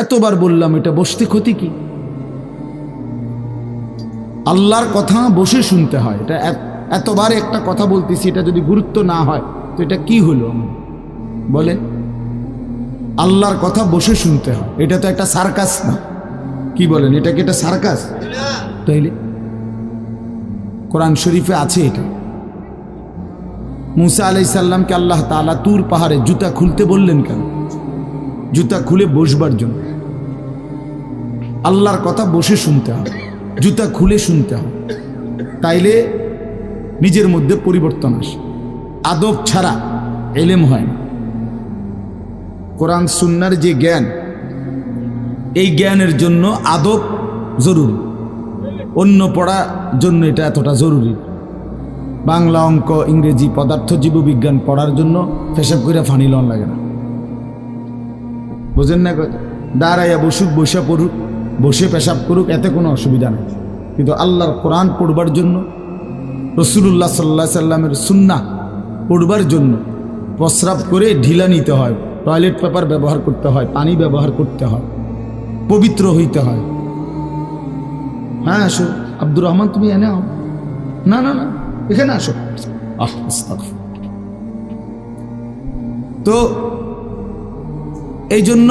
এতবার বললাম, এটা বসতে ক্ষতি কি? আল্লাহর কথা বসে শুনতে হয়। এটা এতবার একটা কথা বলতেছি, এটা যদি গুরুত্ব না হয় তো এটা কি হলো? বলেন, আল্লাহর কথা বসে শুনতে হয়, এটা তো একটা সার্কাস না। কি বলেন, এটা কি একটা সার্কাস? তাইলে কোরআন শরীফে আছে এটা। মুসা আলাইহিস সালামকে আল্লাহ তাআলা তুর পাহাড়ে জুতা খুলতে বললেন কেন? জুতা খুলে বসবার জন্য। আল্লাহর কথা বসে শুনতে হয়, জুতা খুলে শুনতে হয়, তাইলে নিজের মধ্যে পরিবর্তন আসে। আদব ছাড়া ইলম হয় না। কোরআন সুন্নাহর যে জ্ঞান, এই জ্ঞানের জন্য আদব জরুরি। অন্য পড়ার জন্য এটা এতটা জরুরি। বাংলা, অঙ্ক, ইংরেজি, পদার্থ, জীববিজ্ঞান পড়ার জন্য পেশাব করে ফানি লন লাগে না। বুঝেন না? দাঁড়াইয়া বসুক, বসে পড়ুক, বসে পেশাব করুক, এতে কোনো অসুবিধা নেই। কিন্তু আল্লাহর কোরআন পড়বার জন্য, রাসূলুল্লাহ সাল্লাল্লাহু আলাইহি সাল্লামের সুন্নাহ পড়বার জন্য প্রস্রাব করে ঢিলা নিতে হয়, টয়লেট পেপার ব্যবহার করতে হয়, পানি ব্যবহার করতে হয়, পবিত্র হইতে হয়। হ্যাঁ আসো আব্দুর রহমান, তুমি এনে আও। না না না, এখানে আসো। তো এই জন্য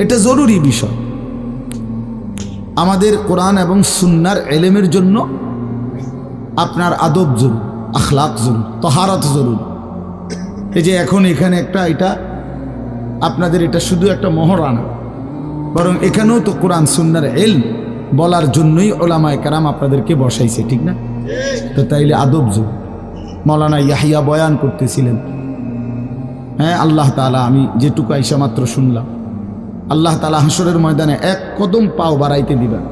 এটা জরুরি বিষয়। আমাদের কোরআন এবং সুন্নাহর ইলমের জন্য আপনার আদব জরুরি, আখলাক জরুরি, তাহারাত জরুরি। এই যে এখন এখানে একটা, এটা আপনাদের এটা শুধু একটা মহরানা, বরং এখানেও তো কোরআন সুন্নাহর ইলম বলার জন্যই উলামায়ে কেরাম আপনাদেরকে বসাইছে, ঠিক না? তো তাইলে আদব জরুরি। মাওলানা ইয়াহিয়া বয়ান করতেছিলেন, হ্যাঁ আল্লাহ তাআলা, আমি যেটুকু আইসা মাত্র শুনলাম, আল্লাহ তাআলা হাসরের ময়দানে এক কদম পাও বাড়াইতে দিবেন,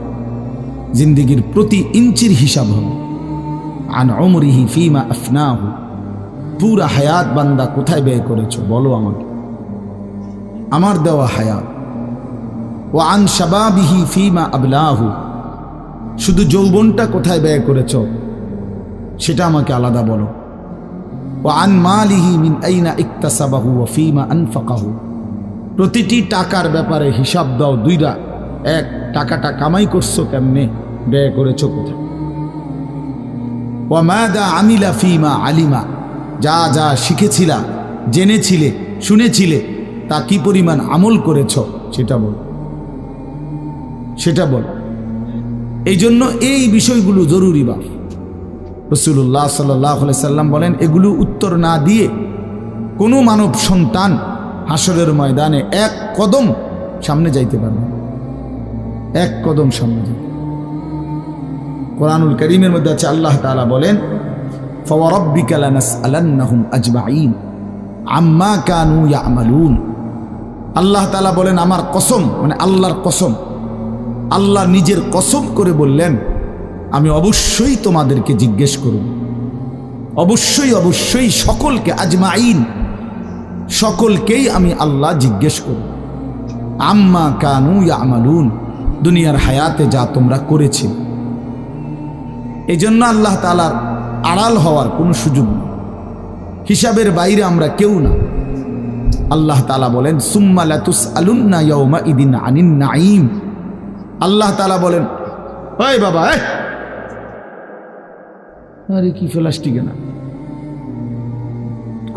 জিন্দেগির প্রতি ইঞ্চির হিসাব হবে। আন উমরিহি ফিমা আফনাহু, পুরা হায়াত বান্দা কোথায় ব্যয় করেছো বলো আমাকে, আমার দেওয়া হায়াত। ও আন শাবাবিহি ফিমা আবলাহু, শুধু যৌবনটা কোথায় ব্যয় করেছো সেটা আমাকে আলাদা বলো। ও আন মালিহি মিন আইনা ইকতাসাবাহু ওয়া ফিমা আনফাকাহু, প্রতিটি টাকার ব্যাপারে হিসাব দাও দুইটা। এক, টাকাটা কামাই করছো কেমনে, ব্যয় করেছো কোথায়। ওয়া মাদা আমিলা ফিমা আলিমা, যা যা শিখেছিলা, জেনেছিলে, শুনেছিলে, তা কি পরিমাণ আমল করেছো সেটা বল, সেটা বল। এই জন্য এই বিষয়গুলো জরুরি। বা রাসূলুল্লাহ সাল্লাল্লাহু আলাইহি সাল্লাম বলেন, এগুলো উত্তর না দিয়ে কোনো মানব সন্তান হাসরের ময়দানে এক কদম সামনে যাইতে পারবে না, এক কদম সামনে যাইতে। কোরআনুল কারীমের মধ্যে আছে, আল্লাহ তাআলা বলেন, ফাওয়ারাব্বিকা লানাসআলান্নাহুম আজমাইন আম্মা কানু ইয়ামালুন। আল্লাহ তাআলা বলেন, আমার কসম, মানে আল্লাহর কসম, আল্লাহ নিজের কসম করে বললেন, আমি অবশ্যই তোমাদেরকে জিজ্ঞেস করব, অবশ্যই অবশ্যই সকলকে, আজমাইন, সকলকেই আমি আল্লাহ জিজ্ঞেস করব, আম্মা কানু ইয়ামালুন, দুনিয়ার হায়াতে যা তোমরা করেছিলে। এই জন্য আল্লাহ তাআলার আড়াল হওয়ার কোনো সুযোগ নেই, হিসাবের বাইরে আমরা কেউ না। আল্লাহ তাআলা বলেন, সুম্মা লাতুসআলুন্না ইয়াওমা ইদিন আনিন নাঈম। আল্লাহ তাআলা বলেন, ওই বাবা, আরে কি প্লাস্টিকে না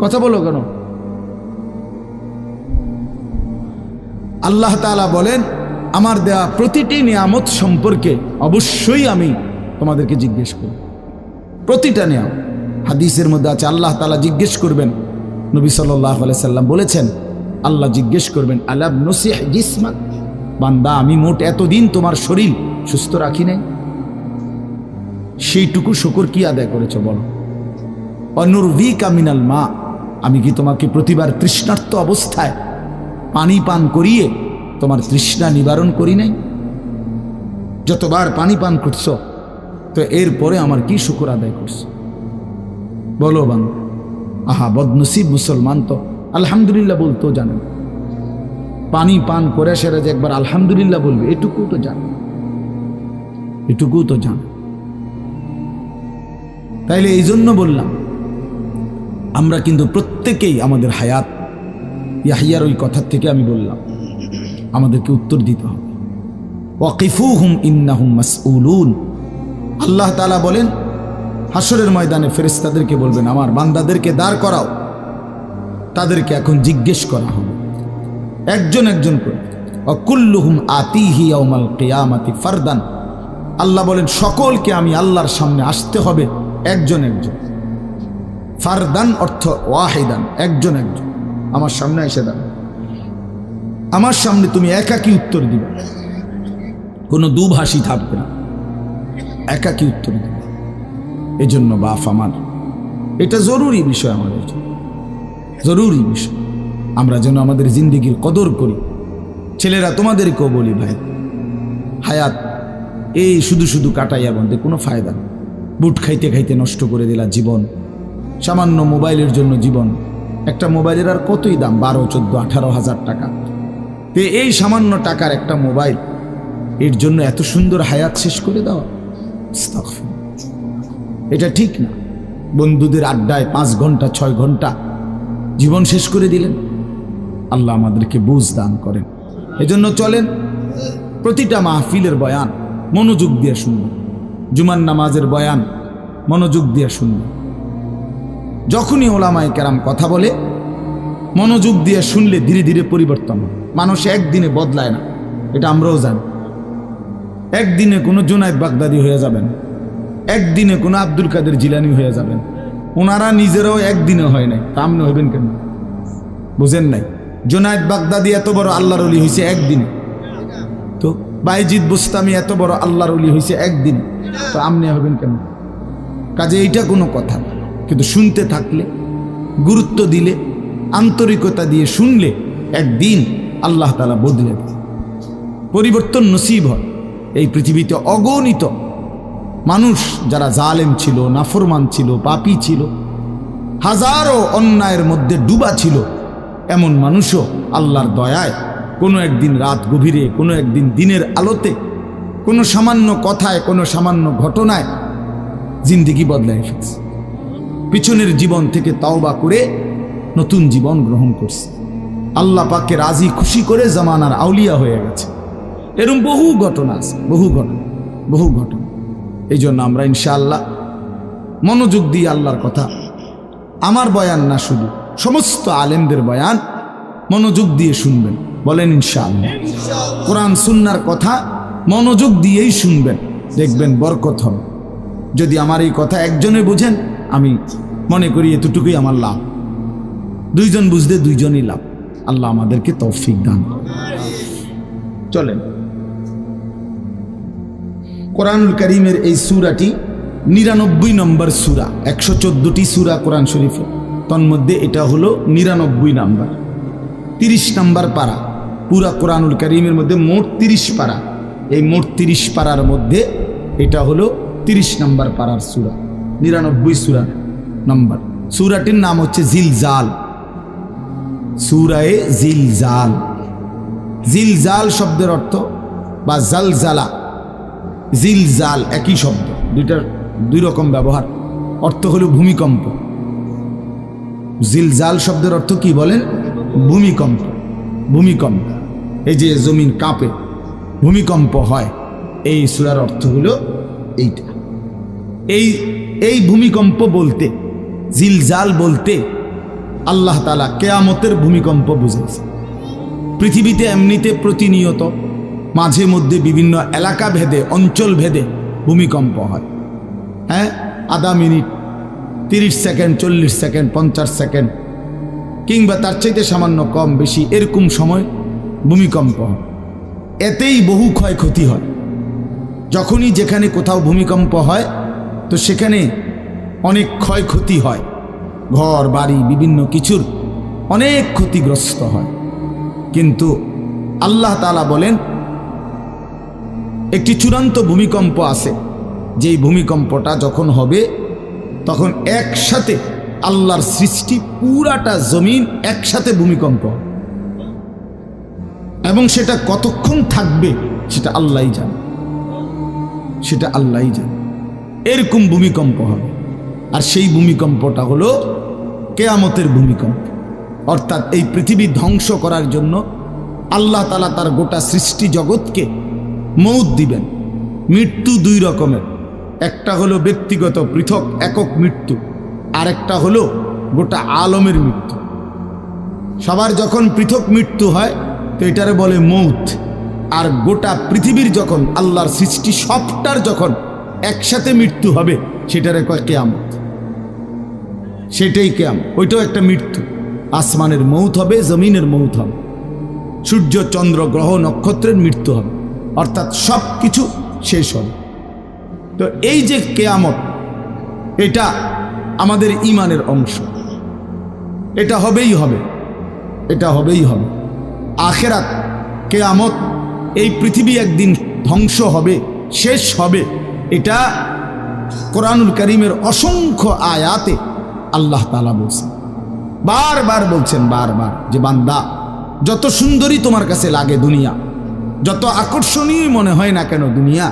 কথা বলো কেন? আল্লাহ তাআলা বলেন, আমার দেয়া প্রতিটি নিয়ামত সম্পর্কে অবশ্যই আমি তোমাদেরকে জিজ্ঞেস করব, প্রতিটা নিয়ামত। হাদিসের মধ্যে আছে, আল্লাহ তাআলা জিজ্ঞেস করবেন, নবী সাল্লাল্লাহু আলাইহি সাল্লাম বলেছেন, আল্লাহ জিজ্ঞেস করবেন, আলাম নসিহ জিসমাক, বান্দা আমি মোট এতদিন তোমার শরীর সুস্থ রাখি নাই, সেইটুকু শুকর কি আদায় করেছো বলো। অনুরভিকা মিনাল মা, আমি কি তোমাকে প্রতিবার তৃষ্ণার্ত অবস্থায় পানি পান করিয়ে তোমার তৃষ্ণা নিবারণ করি নাই? যতবার পানি পান করছো, তো এরপরে আমার কি শুকর আদায় করছো বলো বান্দা। আহা বদনসিব মুসলমান তো আলহামদুলিল্লাহ বলতেও জানে, পানি পান করে সেরা যে একবার আলহামদুলিল্লাহ বলবে, এটুকু তো জানে, এটুকু তো জানে। তাইলে এই জন্য বললাম, আমরা কিন্তু প্রত্যেকেই আমাদের হায়াত, ইয়াহিয়ার ওই কথার থেকে আমি বললাম, আমাদেরকে উত্তর দিতে হবে। ওয়াকিফুহুম ইন্নাহুম মাসউলুন। আল্লাহ তাআলা বলেন হাসরের ময়দানে ফেরেশতাদেরকে বলবেন আমার বান্দাদেরকে দাঁড় করাও, তাদেরকে এখন জিজ্ঞেস করা হবে একজন একজন করে। ওয়াকুল্লুহুম আতিহি ইয়াউমাল কিয়ামাতি ফারদান। আল্লাহ বলেন সকলকে আমি আল্লাহর সামনে আসতে হবে একজন একজন। ফারদান অর্থ ওয়াহিদান, একজন একজন। আমার সামনে এসে দাঁড়াও, আমার সামনে তুমি একাকী উত্তর দিবে, কোনো দুভাষী থাকবে না, একাকী উত্তর দিবে। এজন্য বাপ আমার, এটা জরুরি বিষয়, আমাদের জরুরি বিষয়। আমরা যেন আমাদের জিন্দেগির কদর করি। ছেলেরা তোমাদেরকেও বলি ভাই, হায়াত এই শুধু শুধু কাটাইয়া বন্ধে কোনো ফায়দা নেই। বুট খাইতে খাইতে নষ্ট করে দিলা জীবন, সামান্য মোবাইলের জন্য জীবন। একটা মোবাইলের আর কতই দাম, 12, 14, 18 হাজার টাকা। তো এই সামান্য টাকার একটা মোবাইল, এর জন্য এত সুন্দর হায়াত শেষ করে দেওয়া, এটা ঠিক না। বন্ধুদের আড্ডায় 5 ঘন্টা 6 ঘন্টা জীবন শেষ করে দিলেন। আল্লাহ আমাদেরকে বুঝ দান করেন। এজন্য চলেন প্রতিটা মাহফিলের বয়ান মনোযোগ দিয়ে শুনবেন, জুমার নামাজের বয়ান মনোযোগ দিয়ে শুনবেন। যখনই ওলামায়ে কেরাম কথা বলে মনোযোগ দিয়ে শুনলে ধীরে ধীরে পরিবর্তন হয়। মানুষ একদিনে বদলায় না, এটা আমরাও জানি। একদিনে কোনো জুনায়েদ বাগদাদি হয়ে যাবেন, একদিনে কোনো আব্দুল কাদের জিলানি হয়ে যাবেন। ওনারা নিজেরাও একদিনে হয় নাই, তা আপনি হইবেন কেন? বুঝেন নাই? জুনায়েদ বাগদাদি এত বড় আল্লাহর ওলি হয়েছে একদিনে, তো বাইজিদ বুস্তামি এত বড় আল্লাহর ওলি হয়েছে একদিনে, তো আপনি হবেন কেন? কাজে এইটা কোনো কথা না। কিন্তু শুনতে থাকলে, গুরুত্ব দিলে, আন্তরিকতা দিয়ে শুনলে একদিন আল্লাহ তাআলা বদলে দেয়, পরিবর্তন নসিব হয়। এই পৃথিবীতে অগণিত মানুষ যারা জালেম ছিল, নাফরমান ছিল, পাপী ছিল, হাজারো অন্যায়ের মধ্যে ডুবা ছিল, এমন মানুষও আল্লাহর দয়ায় কোনো একদিন রাত গভীরে, কোনো একদিন দিনের আলোতে, কোনো সামান্য কথায়, কোনো সামান্য ঘটনায় জিন্দেগি বদলায় ফেলছে। পিছনের জীবন থেকে তাওবা করে নতুন জীবন গ্রহণ করছে, আল্লাহ পাককে রাজি খুশি করে জামানার আউলিয়া হয়ে গেছে। এরকম বহু ঘটনা আছে, বহু ঘটনা। এই জন্য আমরা ইনশাআল্লাহ মনোযোগ দিয়ে আল্লাহর কথা, আমার বয়ান না শুধু সমস্ত আলেমদের বয়ান মনোযোগ দিয়ে শুনবেন। বলেন ইনশাআল্লাহ। কোরআন সুন্নাহর কথা মনোযোগ দিয়েই শুনবেন, দেখবেন বরকত হবে। যদি আমার এই কথা একজনে বুঝেন, আমি মনে করি এতটুকুই আমার লাভ। 2 জন বুঝলে 2 জনই লাভ। আল্লাহ আমাদেরকে তৌফিক দান করেন। চলেন কোরআনুল কারীমের এই সূরাটি 99 নম্বর সূরা। 114টি সূরা কোরআন শরীফে, তন্মধ্যে এটা হলো 99 নাম্বার, 30 নম্বর পারা। পুরা কোরআনুল কারীমের মধ্যে মোট 30 পারা। এই মোট 30 পারার মধ্যে এটা হলো 30 নম্বর পারার সূরা, 99 সূরা নম্বর। সূরাটির নাম হচ্ছে জিলজাল, সূরায়ে জিলজাল। জিলজাল শব্দের অর্থ বা জালজালা, জিলজাল একই শব্দ, দুইটার 2 রকম ব্যবহার। অর্থ হলো ভূমিকম্প। জিলজাল শব্দের অর্থ কি বলেন? ভূমিকম্প। ভূমিকম্প, এই যে জমিন কাঁপে, ভূমিকম্প হয়, এই সূরার অর্থ হলো এইটা। এই ভূমিকম্প বলতে, জিলজাল বলতে আল্লাহ তাআলা কিয়ামতের ভূমিকম্প বুঝাইছে। পৃথিবীতে এমনিতে প্রতিনিয়ত মাঝে মধ্যে বিভিন্ন এলাকা ভেদে, অঞ্চল ভেদে ভূমিকম্প হয়। হ্যাঁ, আধা মিনিট, 30 সেকেন্ড, 40 সেকেন্ড, 50 সেকেন্ড, কিংবা তার চাইতে সামান্য কম বেশি এরকম সময় ভূমিকম্প হয়। এতেই বহু ক্ষয়ক্ষতি হয়। যখনই যেখানে কোথাও ভূমিকম্প হয়, তো সেখানে অনেক ক্ষয়ক্ষতি হয়, ঘর বাড়ি বিভিন্ন কিছুর অনেক ক্ষতিগ্রস্ত হয়। কিন্তু আল্লাহ তাআলা বলেন একটি চূড়ান্ত ভূমিকম্প আছে, যেই ভূমিকম্পটা যখন হবে তখন একসাথে আল্লাহর সৃষ্টি পুরাটা জমিন একসাথে ভূমিকম্প, এবং সেটা কতক্ষণ থাকবে সেটা আল্লাহই জানে, সেটা আল্লাহই জানে। এরকম ভূমিকম্প হবে, আর সেই ভূমিকম্পটা হলো কিয়ামতের ভূমিকম্প। অর্থাৎ এই পৃথিবী ধ্বংস করার জন্য আল্লাহ তাআলা তার গোটা সৃষ্টি জগৎকে মৌত দিবেন। মৃত্যু দুই রকমের, একটা হলো ব্যক্তিগত পৃথক একক মৃত্যু, আর একটা হলো গোটা আলমের মৃত্যু। সবার যখন পৃথক মৃত্যু হয় তো এটারে বলে মৌত, আর গোটা পৃথিবীর যখন আল্লাহর সৃষ্টি সবটার যখন একসাথে মৃত্যু হবে সেটারে কয় কিয়ামত। সেটাই কিয়ামত, ওইটাও একটা মৃত্যু। আসমানের মৌত হবে, জমিনের মৌত হবে, সূর্য চন্দ্র গ্রহ নক্ষত্রের মৃত্যু হবে, অর্থাৎ সব কিছু শেষ হবে। তো এই যে কিয়ামত, এটা আমাদের ঈমানের অংশ, এটা হবেই হবে, এটা হবেই হবে। আখিরাত, কিয়ামত, এই পৃথিবী একদিন ধ্বংস হবে, শেষ হবে, এটা কোরআনুল কারীমের অসংখ্য আয়াতে আল্লাহ তাআলা বলছেন, বারবার বলছেন, বারবার, যে বান্দা যত সুন্দরী তোমার কাছে লাগে দুনিয়া, যত আকর্ষণীয় মনে হয় না কেন দুনিয়া,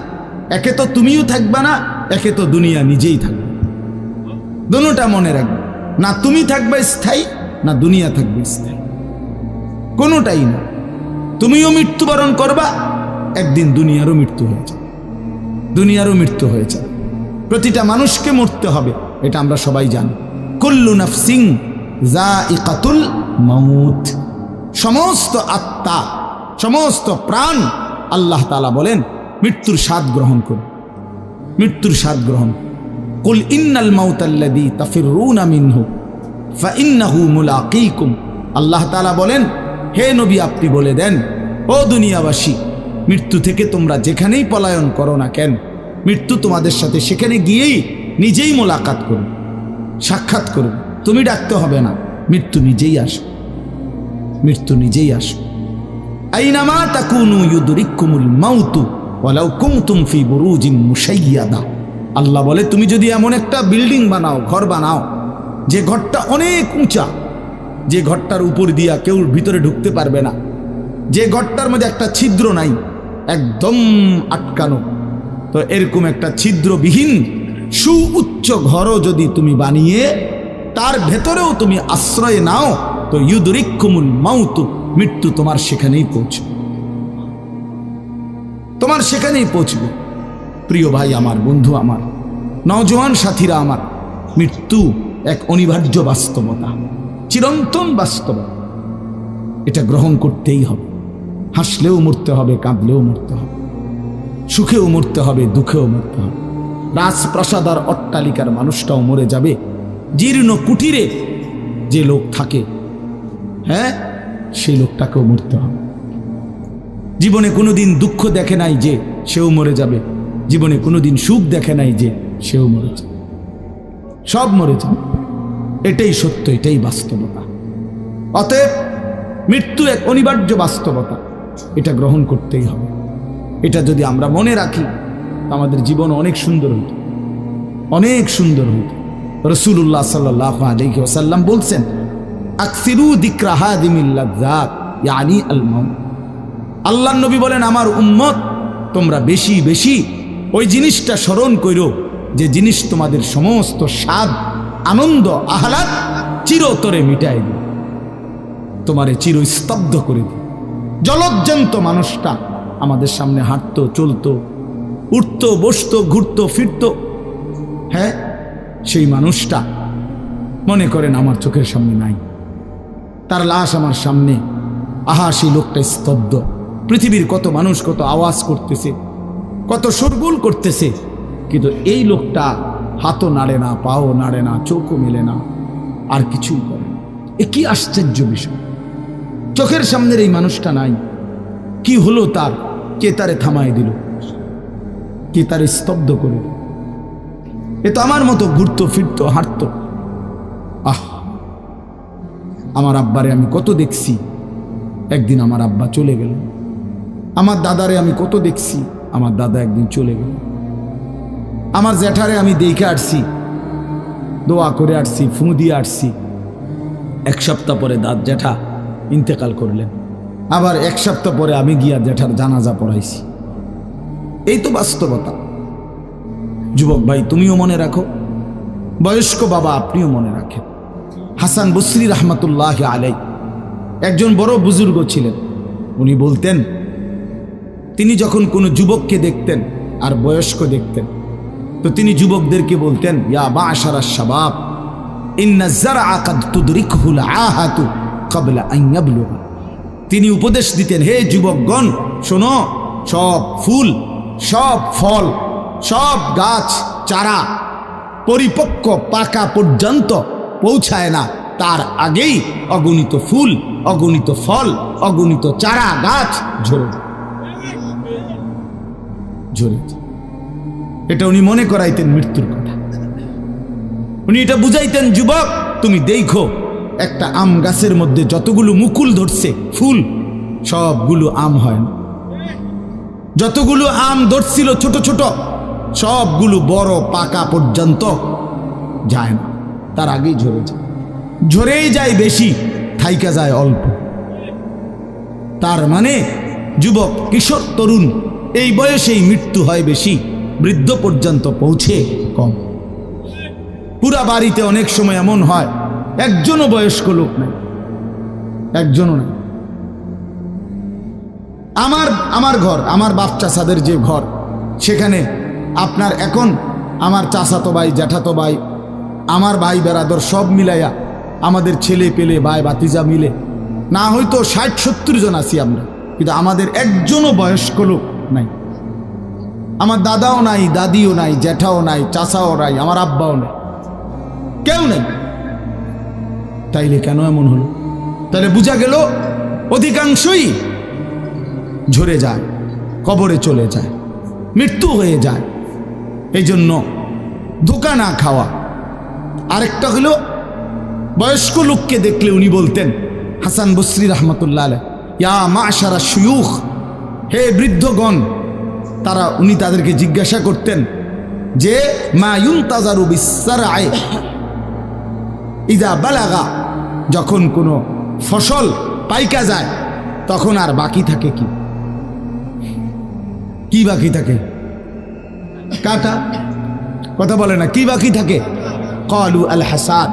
একে তো তুমিও থাকবে না, একে তো দুনিয়া নিজেই থাকবে। দুটোটা মনে রাখবে, না তুমি থাকবে স্থায়ী, না দুনিয়া থাকবে স্থায়ী, কোনোটাই না। তুমিও মৃত্যুবরণ করবা, একদিন দুনিয়ারও মৃত্যু হয়ে যাবে, দুনিয়ারও মৃত্যু হয়ে যাবে। প্রতিটা মানুষকে মরতে হবে, এটা আমরা সবাই জানি। কুল্লু নাফসিন যায়িকাতুল মাউত, সমস্ত আত্মা, সমস্ত প্রাণ, আল্লাহ তাআলা বলেন মৃত্যুর স্বাদ গ্রহণ করুন, মৃত্যুর স্বাদ গ্রহণ। কুল ইন্নাল মাউতাল্লাযী তাফিররুনা মিনহু ফাইন্নাহু মুলাকীকুম, আল্লাহ তাআলা বলেন, হে নবী আপনি বলে দেন, ও দুনিয়াবাসী, মৃত্যু থেকে তোমরা যেখানেই পলায়ন করো না কেন, মৃত্যু তোমাদের সাথে সেখানে গিয়েই নিজেই মোলাকাত করুন, সাক্ষাৎ করুন। তুমি ডাকতে হবে না, মৃত্যু নিজেই আসে, মৃত্যু নিজেই আসে। আইনামা তাকুনু ইউদরিকুমুল মাউতু ওয়ালাউ কুনতুম ফি বুরুজিন মুশাইয়াদা, আল্লাহ বলে তুমি যদি এমন একটা বিল্ডিং বানাও, ঘর বানাও, যে ঘরটা অনেক উঁচা, যে ঘরটার উপর দিয়া কেউ ভিতরে ঢুকতে পারবে না, যে ঘরটার মধ্যে একটা ছিদ্র নাই, একদম আটকানো, তো এরকম একটা ছিদ্রবিহীন সুউচ্চ ঘরও যদি তুমি বানিয়ে তার ভেতরেও তুমি আশ্রয় নাও, তো ইউদরিকুমুল মাউতু, মৃত্যু তোমার সেখানেই পৌঁছবে, তোমার সেখানেই পৌঁছবে। প্রিয় ভাই আমার, বন্ধু আমার, নওজোয়ান সাথীরা আমার, মৃত্যু এক অনিবার্য বাস্তবতা, চিরন্তন বাস্তবতা, এটা গ্রহণ করতেই হবে। হাসলেও মরতে হবে, কাঁদলেও মরতে হবে, সুখেও মরতে হবে, দুঃখেও মরতে হবে। রাজপ্রাসাদ আর অট্টালিকার মানুষটাও মরে যাবে, জীর্ণ কুটিরে যে লোক থাকে, হ্যাঁ, সেই লোকটাকেও মরতে হবে। জীবনে কোনোদিন দুঃখ দেখে নাই যে, সেও মরে যাবে। জীবনে কোনোদিন সুখ দেখে নাই যে, সেও মরে যাবে, সব মরে যাবে। এটাই সত্য, এটাই বাস্তবতা। অতএব মৃত্যু এক অনিবার্য বাস্তবতা, এটা গ্রহণ করতেই হবে। এটা যদি আমরা মনে রাখি, আমাদের জীবন অনেক সুন্দর হইত, অনেক সুন্দর হইত। রাসূলুল্লাহ সাল্লাল্লাহু আলাইহি ওয়াসাল্লাম বলছেন, আকসিরু যিকরা হাদিমিল লাযযাত ইয়ানি আল মাউত, আল্লাহর নবী বলেন, আমার উম্মত তোমরা বেশি বেশি ওই জিনিসটা স্মরণ করো, যে জিনিস তোমাদের সমস্ত স্বাদ, আনন্দ, আহ্লাদ চিরতরে মিটাই দিবে, তোমারে চিরস্তব্ধ করে দিবে। জলজ্জান্ত মানুষটা আমাদের সামনে হাঁটতো, চলতো, উঠতো, বসতো, ঘুরতো, ফিরতো, হ্যাঁ, সেই মানুষটা মনে করেন আমার চোখের সামনে নাই, তার লাশ আমার সামনে, আহা সেই লোকটা স্তব্ধ। পৃথিবীর কত মানুষ কত আওয়াজ করতেছে, কত শোরগোল করতেছে, কিন্তু এই লোকটা হাতও নাড়ে না, পাও নাড়ে না, চোখও মেলে না, আর কিছুই করে না। এ কি আশ্চর্য বিষয়! চোখের সামনের এই মানুষটা নাই, কি হলো তার? কে তারে থামায় দিল? কে তারে স্তব্ধ করে দিল? এ তো আমার মতো ঘুরতো, ফিরতো, হাঁটতো। আহ, আমার আব্বারে আমি কত দেখছি, একদিন আমার আব্বা চলে গেল। আমার দাদারে আমি কত দেখছি, আমার দাদা একদিন চলে গেল। আমার জ্যাঠারে আমি দেখে আসছি, দোয়া করে আসছি, ফু দিয়ে আসছি। এক সপ্তাহ পরে জ্যাঠা ইন্তেকাল করলেন, আবার এক সপ্তাহ পরে আমি গিয়া জ্যাঠার জানাজা পড়াইছি। এই তো বাস্তবতা। যুবক ভাই, তুমিও মনে রাখো, বয়স্ক বাবা আপনিও মনে রাখেন। হাসান বসরি রহমতুল্লাহ আলাই একজন বড় বুজুর্গ ছিলেন, উনি বলতেন, তিনি যখন কোনো যুবককে দেখতেন আর বয়স্ক দেখতেন, তো তিনি যুবকদেরকে বলতেন, ইয়া মা'শারাশ শাবাব ইন্না যারআ কাদ তুদরিকুহুল আহাতু ক্বাবলা আন ইয়াবলুগা। তিনি উপদেশ দিতেন, হে যুবকগণ শোনো, সব ফুল, সব ফল, সব গাছ চারা পরিপক্ক পাকা পর্যন্ত পৌঁছায় না, তার আগেই অগণিত ফুল, অগণিত ফল, অগণিত চারা গাছ ঝরে ঝরে। এটা উনি মনে করাইতেন মৃত্যুর কথা। উনি এটা বুঝাইতেন, যুবক তুমি দেখো একটা আম গাছের মধ্যে যতগুলো মুকুল ধরছে ফুল, সবগুলো আম হয় না। যতগুলো আম ধরছিল ছোট ছোট, সবগুলো বড় পাকা পর্যন্ত যায় না, তার আগেই ঝরে যায়। ঝরেই যায় বেশি, থাইকা যায় অল্প। তার মানে যুবক, কিশোর, তরুণ এই বয়সেই মৃত্যু হয় বেশি, বৃদ্ধ পর্যন্ত পৌঁছে কম। পুরা বাড়িতে অনেক সময় এমন হয় একজনও বয়স্ক লোক নাই, একজনও নাই। আমার ঘর, আমার বাপ চাচাদের যে ঘর, সেখানে আপনার এখন আমার চাচাতো ভাই, জ্যাঠাতো ভাই, আমার ভাই বেরাদর সব মিলাইয়া আমাদের ছেলে পেলে ভাই বাতিজা মিলে না হয়তো 60-70 জন আছি আমরা, কিন্তু আমাদের একজনও বয়স্ক লোক নাই। আমার দাদাও নাই, দাদিও নাই, জ্যাঠাও নাই, চাচাও নাই, আমার আব্বাও নাই, কেউ নেই। তাইলে কেন এমন হলো? তাহলে বোঝা গেল অধিকাংশই ঝরে যায়, কবরে চলে যায়, মৃত্যু হয়ে যায়। এই জন্য ধোঁকা না খাওয়া। আরেকটা হলো, বয়স্ক লোককে দেখলে উনি বলতেন, হাসান বসরি রহমতুল্লাহ আলাইহি, ইয়া মা'শারা শুয়ুখ, হে বৃদ্ধগণ। উনি তাদেরকে জিজ্ঞাসা করতেন যে মা ইউনতাজারু বিসসারআ ইযা বালাগা, যখন কোনো ফসল পাইকা যায় তখন আর বাকি থাকে কি? কি বাকি থাকে? কাটা। কথা বলে না, কি বাকি থাকে? ক্বালু আল হাসাদ,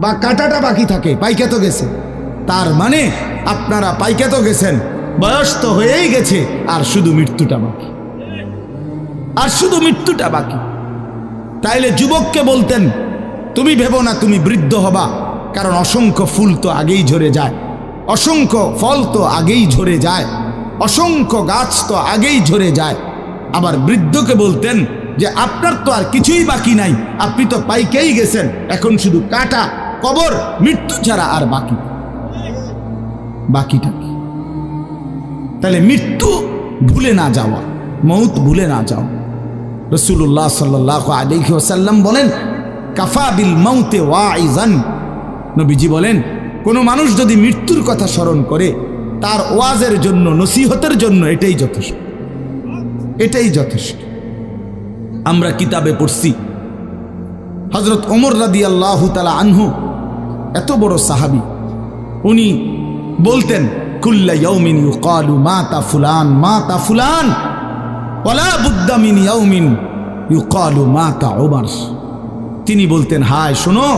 বা কাটাটা বাকি থাকে, পাইকা তো গেছে। তার মানে আপনারা পাইকা তো গেছেন, বয়স তো হয়েই গেছে, আর শুধু মৃত্যুটা বাকি, আর শুধু মৃত্যুটা বাকি। তাইলে যুবককে বলতেন, তুমি ভেবো না তুমি বৃদ্ধ হবা, কারণ অসংখ্য ফুল তো আগেই ঝরে যায়, অসংখ্য ফল তো আগেই ঝরে যায়, অসংখ্য গাছ তো আগেই ঝরে যায়। আবার বৃদ্ধকে বলতেন যে আপনার তো আর কিছুই বাকি নাই, আপনি তো পাইকেই গেছেন, এখন শুধু কাটা, কবর, মৃত্যু ছাড়া আর বাকিটা কি? তাহলে মৃত্যু ভুলে না যাওয়া, মৌত ভুলে না যাও। রাসূলুল্লাহ সাল্লাল্লাহু আলাইহি ওয়াসাল্লাম বলেন, কাফা বিল মাউতে ওয়াইজান। নবীজি বলেন, কোনো মানুষ যদি মৃত্যুর কথা স্মরণ করে, তার ওয়াজের জন্য, নসিহতের জন্য এটাই যথেষ্ট, এটাই যথেষ্ট। আমরা কিতাবে পড়ছি, হযরত ওমর রাদিয়াল্লাহু তাআলা আনহু, এত বড় সাহাবী, উনি বলতেন, কুল্লা ইয়াউমিন ইউকালু মাতা ফুলান মাতা ফুলান ওয়ালা বুদ্দা মিন ইয়াউমিন ইউকালু মাতা ওমর। তিনি বলতেন, হায় শোনো,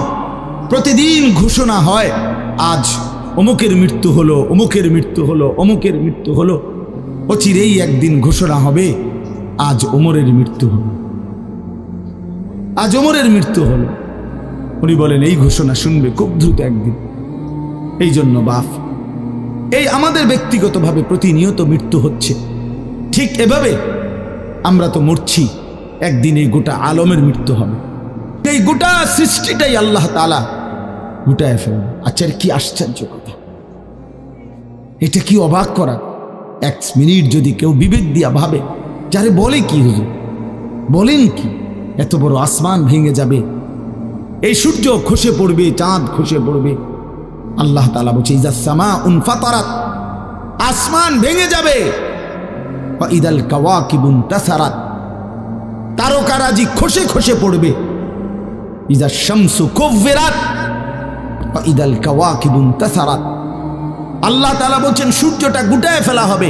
প্রতিদিন ঘোষণা হয় আজ অমুকের মৃত্যু হলো, অমুকের মৃত্যু হলো, অমুকের মৃত্যু হলো। অচিরেই একদিন ঘোষণা হবে আজ ওমরের মৃত্যু হলো, আজ ওমরের মৃত্যু হলো। উনি বলেন, এই ঘোষণা শুনবে খুব দ্রুত একদিন। এই জন্য বাপ, এই আমাদের ব্যক্তিগতভাবে প্রতিনিয়ত মৃত্যু হচ্ছে, ঠিক এভাবে আমরা তো মরছি, একদিন এই গোটা আলমের মৃত্যু হবে। এই গোটা সৃষ্টিটাই আল্লাহ তাআলা গুটায় ফেলবে। আচ্ছা, কি আশ্চর্য কথা, এটা কি অবাক করা। এক মিনিট যদি কেউ বিবেক দিয়া ভাবে, যারে বলে কি হুজুর, বলেন কি, এত বড় আসমান ভেঙে যাবে, এই সূর্য খসে পড়বে, চাঁদ খসে পড়বে। আল্লাহ তাআলা বলছে, ইযা সামাউন ফাতারাত, আসমান ভেঙে যাবে। ওয়া ইদাল কাওয়াকিবুন তাসারাত, তারকারাজি খসে খসে পড়বে। ইযা শামসু কুব্বিরাত ওয়া ইদাল কাওয়াকিবুন তাসারাত। আল্লাহ তাআলা বলছেন, সূর্যটা গুটায় ফেলা হবে,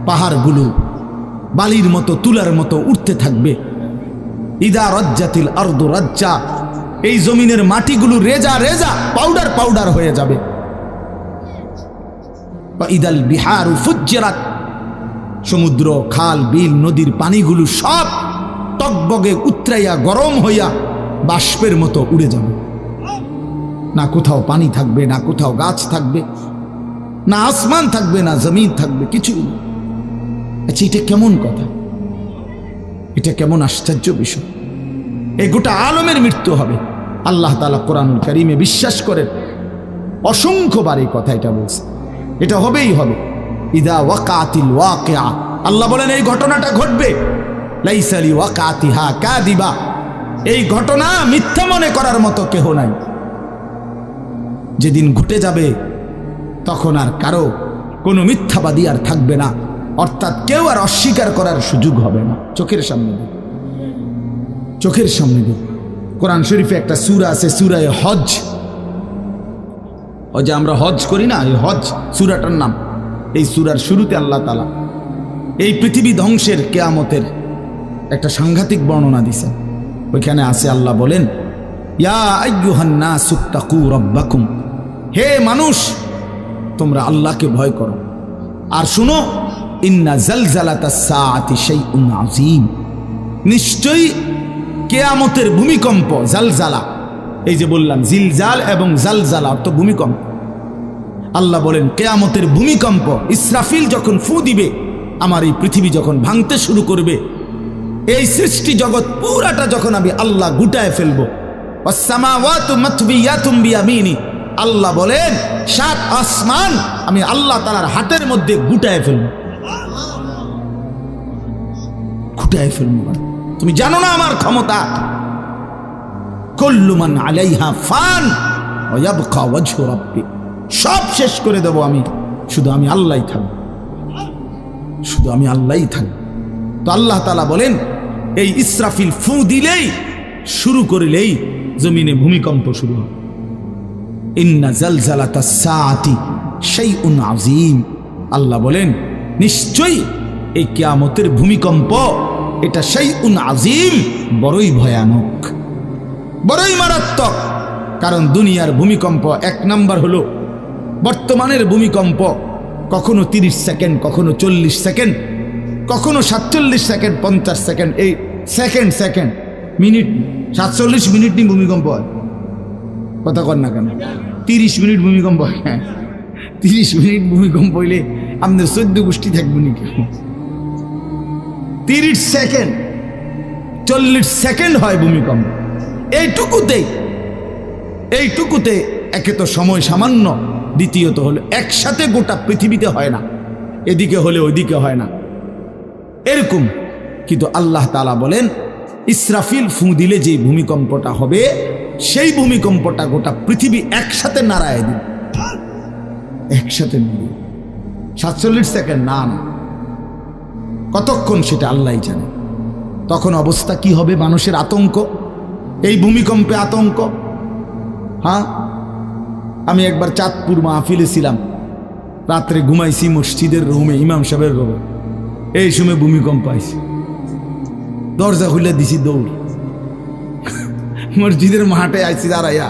পাহাড়গুলো বালির মতো, তুলার মতো উঠতে থাকবে। ইদা রাজ্জাতিল আরদু রাজ্জা, এই জমিনের মাটিগুলো রেজা রেজা, পাউডার পাউডার হয়ে যাবে। বা ইদাল বিহারু ফুজ্জিরাত, সমুদ্র খাল বিল নদীর পানিগুলো সব টকবগে উতরাইয়া গরম হইয়া বাষ্পের মতো উড়ে যাবে। না কোথাও পানি থাকবে, না কোথাও গাছ থাকবে, না আসমান থাকবে, না জমিন থাকবে, কিছুই না। আচ্ছা, এটা কেমন কথা? এটা কেমন আশ্চর্য বিষয়! এই গোটা আলমের মৃত্যু হবে। আল্লাহ তাআলা কোরআনুল কারীমে বিশ্বাস করেন, অসংখ্যবার এই কথা এটা বলছে, এটা হবেই হবে। ইদা ওয়াকাতিল ওয়াকিআ, আল্লাহ বলেন এই ঘটনাটা ঘটবে। লাইসা লিওয়াকাতিহা কাযিবা, এই ঘটনা মিথ্যা মনে করার মতো কেহ নাই। যেদিন ঘটে যাবে তখন আর কারো কোনো মিথ্যাবাদী আর থাকবে না, অর্থাৎ কেউ আর অস্বীকার করার সুযোগ হবে না। চোখের সামনে দিন, চোখের সামনে দিন। কোরআন শরীফে একটা সূরা আছে, সূরা হজ। ওই যে আমরা হজ করি না, এই হজ সূরাটার নাম। এই সূরার শুরুতে আল্লাহ তাআলা এই পৃথিবী ধ্বংসের কিয়ামতের একটা সাংঘাতিক বর্ণনা দিয়েছেন। ওইখানে আছে, আল্লাহ বলেন, ইয়া আইয়ুহান নাসু তাকু রাব্বাকুম, হে মানুষ তোমরা আল্লাহকে ভয় করো। আর শুনো, ইন্না জালজালাতাস সাআতি শাইউন আযীম, নিশ্চয়ই কিয়ামতের ভূমিকম্প, জালজালা, এই যে বললাম জিলজাল এবং জালজালা অর্থ ভূমিকম্প। আল্লাহ বলেন কিয়ামতের ভূমিকম্প, ইসরাফিল যখন ফু দিবে, আমার এই পৃথিবী যখন ভাঙতে শুরু করবে, এই সৃষ্টি জগৎ পুরাটা যখন আমি আল্লাহ গুটায় ফেলবো, ওয়াসসামাওয়াতু মাতবিয়াতুম বিয়ামিনি, আল্লাহ বলেন 7 আসমান আমি আল্লাহ তাআলার হাতের মধ্যে গুটায় ফেলবো, গুটায় ফেলবো। তুমি জানো না আমার ক্ষমতা? কুল্লু মান আলাইহা ফান ওয়া ইয়াবকা ওয়াজহু রাব্বি, সব শেষ করে দেব আমি, শুধু আমি আল্লাহই থাকব, শুধু আমি আল্লাহই থাকব। তো আল্লাহ তাআলা বলেন এই ইসরাফিল ফু দিলেই, শুরু করিলেই জমিনে ভূমিকম্প শুরু হবে। ইন্না জালজালাতাস সাআতি শাইউন আযীম, আল্লাহ বলেন নিশ্চয়ই এই কিয়ামতের ভূমিকম্প এটা শাইউন আযীম, বড়ই ভয়ানক, বড়ই মারাত্মক। কারণ দুনিয়ার ভূমিকম্প এক নাম্বার হলো বর্তমানের ভূমিকম্প, কখনো 30 সেকেন্ড, কখনো 40 সেকেন্ড, কখনো 47 সেকেন্ড, 50 সেকেন্ড, এই সেকেন্ড সেকেন্ড মিনিট 47 মিনিট নিয়ে ভূমিকম্প হয়। কথা কর না কেন? 30 মিনিট ভূমিকম্প হয়। হ্যাঁ, 30 মিনিট ভূমিকম্প হইলে আমাদের 14 গোষ্ঠী থাকবে নাকি? 30 সেকেন্ড 40 সেকেন্ড হয় ভূমিকম্প। এইটুকুতে একে তো সময় সামান্য, দ্বিতীয়ত হলো একসাথে গোটা পৃথিবীতে হয় না, এদিকে হলে ওইদিকে হয় না, এরকম। কিন্তু আল্লাহ তাআলা বলেন ইসরাফিল ফু দিলে যে ভূমিকম্পটা হবে, সেই ভূমিকম্পটা গোটা পৃথিবী একসাথে নাড়ায় দিবে, একসাথে মিলিয়ে। 47 সেকেন্ড না, কতক্ষণ সেটা আল্লাহই জানে। তখন অবস্থা কি হবে? মানুষের আতঙ্ক, এই ভূমিকম্পে আতঙ্ক। হ্যাঁ, আমি একবার চাঁদপুর মাহফিলে ছিলাম, রাত্রে ঘুমাইছি মসজিদের রুমে, ইমাম সাহেবের রুমে। এই সময় ভূমিকম্প আইছে, দরজা খুলে দিছি দৌড়, মসজিদের মাঠে আইছি দাঁড়াইয়া,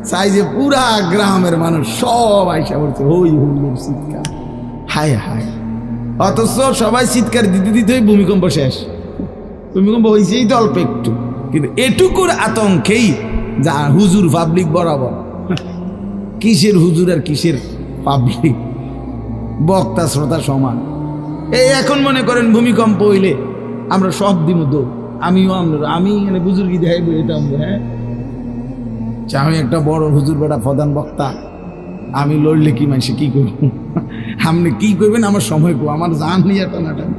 চাই যে পুরা গ্রামের মানুষ সব আইসা পড়ছে, হই হুল্লোড় চিৎকার, হায় হায়। অথচ সবাই চিৎকার দিতে দিতে ভূমিকম্প শেষ। ভূমিকম্প হয়েছেই তো অল্প একটু, কিন্তু এটুকুর আতঙ্কেই যা হুজুর পাবলিক বরাবর। কিসের হুজুর আর কিসের পাবলিক, বক্তা শ্রোতা সমান। এই এখন মনে করেন ভূমিকম্প হইলে আমরা সব দিব দৌড়, আমি এখানে বুজুর্গি দেখাই এটা। হ্যাঁ, আমি একটা বড় হুজুর বেটা প্রধান বক্তা, আমি লড়লে কি মানুষে কি করব? আপনি কি করবেন? আমার সময় কো, আমার জান নিয়ে টানাটান।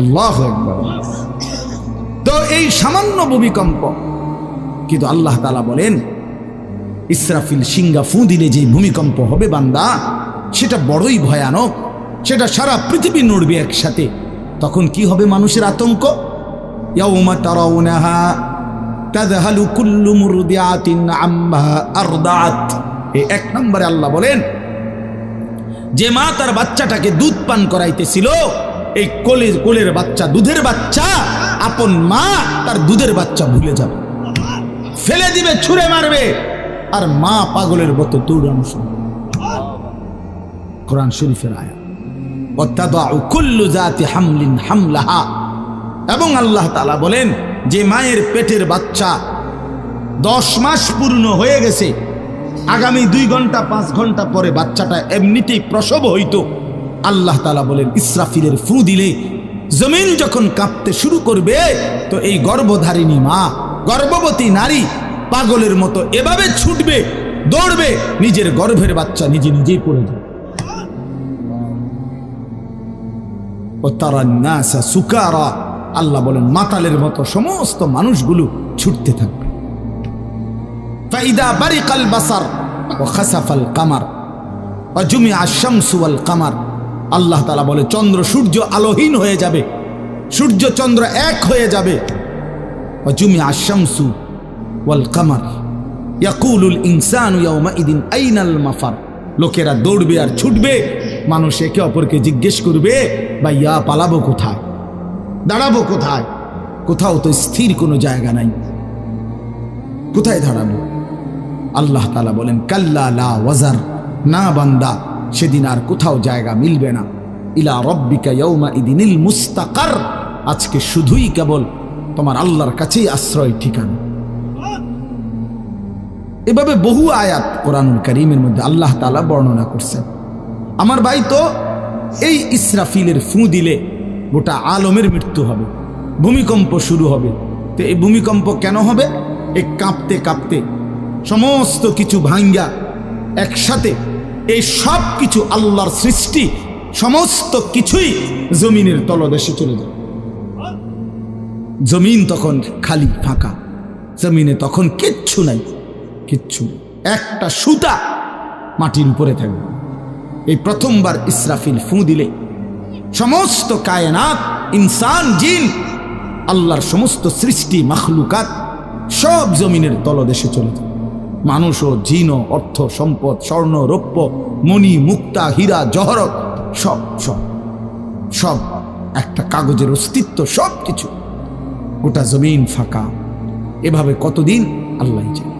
আল্লাহু আকবার। তো এই সামান্য ভূমিকম্প, কিন্তু আল্লাহ তাআলা বলেন ইসরাফিল সিংহা ফু দিলে যে ভূমিকম্প হবে বান্দা, সেটা বড়ই ভয়ানক, সেটা সারা পৃথিবী নড়বে একসাথে। তখন কি হবে? মানুষের আতঙ্ক। ইয়াউমা তারাউনাহা তাযহালু কুল্লু মুরদিআতিন আম্মা আরদাআত। এই 1 নম্বরে আল্লাহ বলেন যে মা তার বাচ্চাটাকে দুধ পান করাইতেছিল, এই কোলের বাচ্চা, দুধের বাচ্চা, আপন মা তার দুধের বাচ্চা ভুলে যাবে, ফেলে দিবে, ছুঁড়ে মারবে, আর মা পাগলের মতো দৌড়ানো শুরু। কোরআন শরীফের আয়াত। ওয়াতাদাউ কুল্লু যাতি হামলিন হামলাহা, এবং আল্লাহ তাআলা বলেন যে মায়ের পেটের বাচ্চা 10 মাস পূর্ণ হয়ে গেছে, আগামী 2 ঘন্টা 5 ঘন্টা পরে বাচ্চাটা এমনিতেই প্রসব হইতো। আল্লাহ তাআলা বলেন ইসরাফিলের ফু দিলে জমিন যখন কাঁপতে শুরু করবে, তো এই গর্ভধারিণী মা, গর্ভবতী নারী পাগলের মতো এভাবে ছুটবে, দৌড়বে, নিজের গর্ভের বাচ্চা নিজে নিজেই পড়ে যাবে। ও তারান নাসা সুকারা, আল্লাহ বলেন মাতালের মতো সমস্ত মানুষগুলো ছুটতে থাকবে। ফাইদা বারিকাল বাসার ওয়া খাসাফাল কামার ওয়া জুমিআ আশ-শামসু ওয়াল কামার, আল্লাহ তাআলা বলে চন্দ্র সূর্য আলোহীন হয়ে যাবে, সূর্য চন্দ্র এক হয়ে যাবে। ওয়া জুমিআ আশ-শামসু ওয়াল কামার ইয়াকুলুল ইনসানু ইয়াওমাইদিন আইনাল মাফার, লোকেরা দৌড়বে আর ছুটবে, মানুষ একে অপরকে জিজ্ঞেস করবে ভাইয়া পালাবো কোথায়, দাঁড়াবো কোথায়, কোথাও তো স্থির কোনো জায়গা নাই, কোথায় দাঁড়াবো। আল্লাহ তাআলা বলেন কাল্লা লা ওয়াজার, না বান্দা, সেদিন আর কোথাও জায়গা মিলবে না। ইলা রব্বিকা ইয়াউমাইদিনিল মুস্তাকার, আজকে শুধুই কেবল তোমার আল্লাহর কাছেই আশ্রয় ঠিকানা। এভাবে বহু আয়াত কোরআনুল কারীমের মধ্যে আল্লাহ তাআলা বর্ণনা করছেন। আমার ভাই, তো এই ইসরাফিলের ফু দিলে গোটা আলমের মৃত্যু হবে, ভূমিকম্প শুরু হবে। তো এই ভূমিকম্প কেন হবে? এই কাঁপতে কাঁপতে সমস্ত কিছু ভাঙ্গা একসাথে, এই সব কিছু আল্লাহর সৃষ্টি, সমস্ত কিছুই জমিনের তলদেশে চলে যাবে। জমিন তখন খালি ফাঁকা, জমিনে তখন কিচ্ছু নাই, কিচ্ছু নেই, একটা সুতা মাটির উপরে থাকবে। এই প্রথমবার ইসরাফিল ফু দিলে সমস্ত কায়নাত, ইনসান, জিন, আল্লাহর সমস্ত সৃষ্টি মাখলুকাত সব জমিনের তলদেশে চলে যায়। মানুষ ও জিন ও অর্থ সম্পদ, স্বর্ণ রৌপ্য মণি মুক্তা হীরা জহরত সব সব সব একটা কাগজের অস্তিত্ব, সব কিছু, গোটা জমিন ফাঁকা। এভাবে কতদিন আল্লাহ জানে,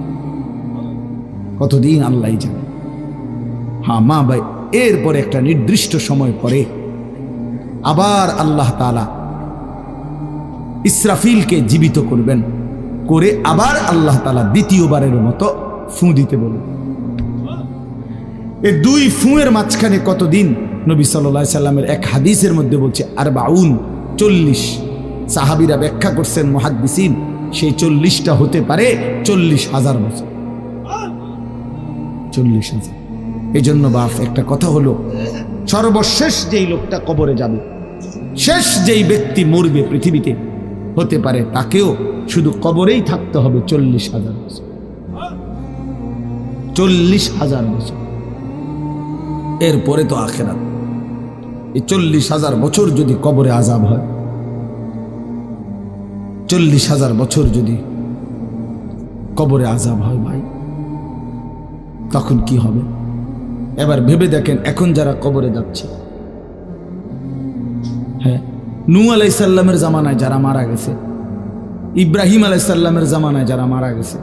কতদিন আল্লাহ জানে। হ্যাঁ মা ভাই, এরপরে একটা নির্দিষ্ট সময় পরে আবার আল্লাহ তাআলা ইসরাফিলকে জীবিত করবেন, করে আবার আল্লাহ তাআলা দ্বিতীয়বারের মতো ফু দিতে বলেন। এই 2 ফুঁয়ের মাঝখানে কতদিন? নবী সাল্লাল্লাহু আলাইহি সাল্লামের এক হাদিসের মধ্যে বলছে 40 সাহাবীরা ব্যাখ্যা করছেন মুহাদ্দিসিন, সেই 40টা হতে পারে 40,000 বছর, 40,000। এই জন্য বাপ একটা কথা হলো, সর্বশেষ যেই লোকটা কবরে যাবে, শেষ যেই ব্যক্তি মরবে পৃথিবীতে, হতে পারে তাকেও শুধু কবরেই থাকতে হবে 40,000 বছর, 40,000 বছর। এরপরে তো আখিরাত। এই 40,000 বছর যদি কবরে আযাব হয়, 40,000 বছর যদি কবরে আযাব হয় ভাই, তখন কি হবে? এবার ভেবে দেখেন, এখন যারা কবরে যাচ্ছে, হ্যাঁ, নূহ আলাইহিস সালামের জামানায় যারা মারা গেছে, ইব্রাহিম আলাইহিস সালামের জামানায় যারা মারা গেছে,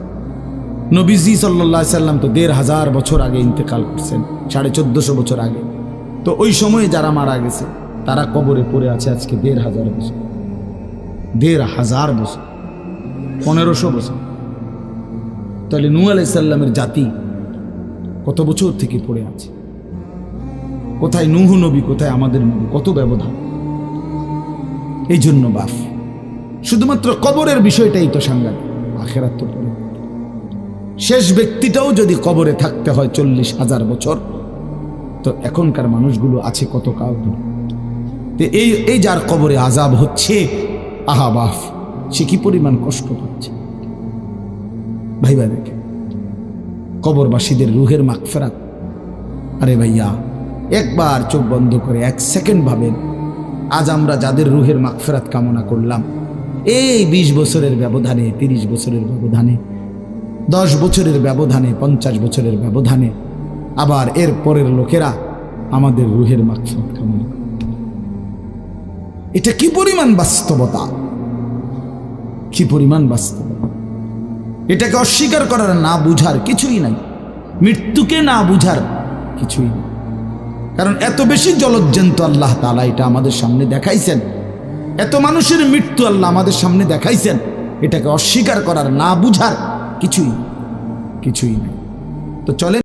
নবীজি সাল্লাল্লাহু আলাইহি সাল্লাম তো 1,500 বছর আগে ইন্তেকাল করছেন, 1450 বছর আগে। তো ওই সময়ে যারা মারা গেছে তারা কবরে পড়ে আছে আজকে 1,500 বছর, 1,500 বছর, 1500 বছর। তাহলে নূহ আলাইহিস সালামের জাতি কত বছর থেকে পড়ে আছে? কোথায় নূহ নবী, কোথায় আমাদের নবী? কত ব্যবধান! এই জন্য বাপ, শুধুমাত্র কবরের বিষয়টাই তো সাংঘাতিক, আখিরাত তো পরে। শেষ ব্যক্তিটাও যদি কবরে থাকতে হয় 40,000 বছর, তো এখনকার মানুষগুলো আছে কত কাল ধরে। এই যার কবরে আযাব হচ্ছে, আহা বাপ, সে কি পরিমাণ কষ্ট পাচ্ছে ভাইবা। দেখে কবরবাসীদের রুহের মাগফিরাত। আরে ভাইয়া, একবার চোখ বন্ধ করে 1 সেকেন্ড ভাবেন, আজ আমরা যাদের রুহের মাগফিরাত কামনা করলাম, এই 20 বছরের ব্যবধানে, 30 বছরের ব্যবধানে, 10 বছরের ব্যবধানে, 50 বছরের ব্যবধানে, আবার এর পরের লোকেরা আমাদের রুহের মাগফিরাত কামনা করে। এটা কি পরিমাণ বাস্তবতা, কি পরিমাণ বাস্তবতা! এটাকে অস্বীকার করার, না বুঝার কিছুই নাই, মৃত্যুকে না বুঝার কিছুই নেই। কারণ এত বেশি জলজ্জান্ত আল্লাহ তাআলা এটা আমাদের সামনে দেখাইছেন, এত মানুষের মৃত্যু আল্লাহ আমাদের সামনে দেখাইছেন, এটাকে অস্বীকার করার, না বুঝার কিছুই নেই। তো চলেন